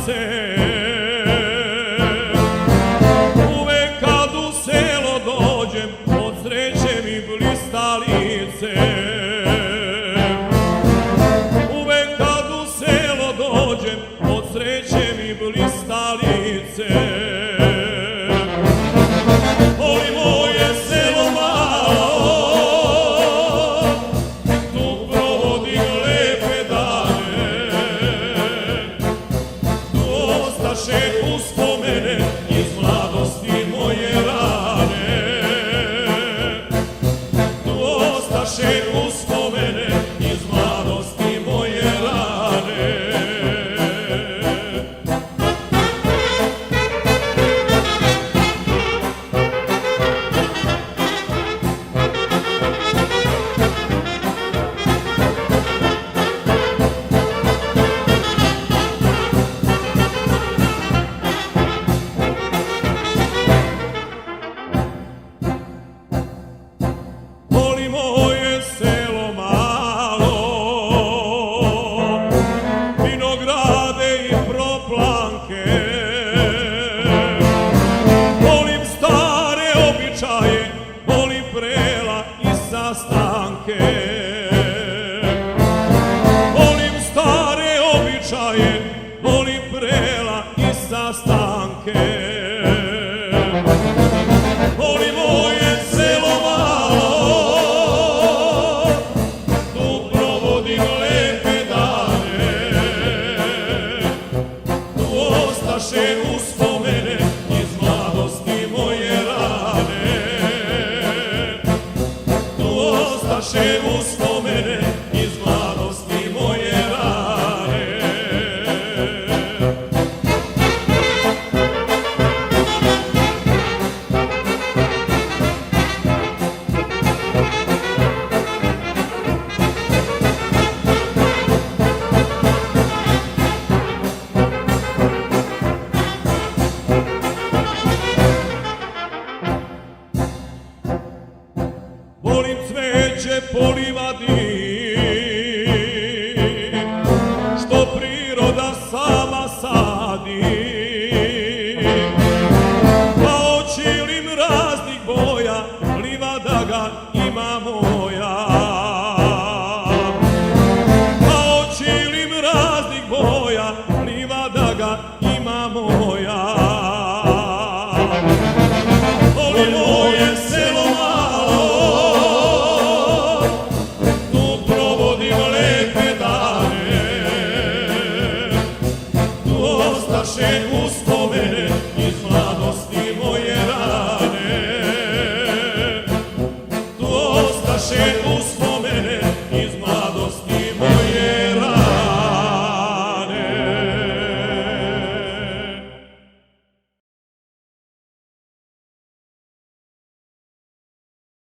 se. Uvek kad u selo dođem, od sreće mi blista lice. Uvek kad u selo dođem, od sreće mi blista lice. Voli moje selo malo, tu provodim lepe dane. Tu ostaše uspomene iz mladosti moje rane. Tu ostaše uspomene iz mladosti moje rane. Voli moje selo malo, vinograde i proplanke. Volim stare običaje, volim prela i sastanke. Volim stare običaje, volim prela i sastanke. Voli moje selo malo, tu provodim lepe dane. Tu ostaše uspomene iz mladosti moje rane. Tu ostaše uspomene iz mladosti moje rane. Volim cveće po livadi, što priroda sama sadi. Pa očilim raznih boja, livada ga ima moja. Pa očilim raznih boja, livada ga ima moja. Voli moje selo malo, tu provodim lepe dane. Tu ostaše uspomene iz mladosti moje rane. Tu ostaše uspomene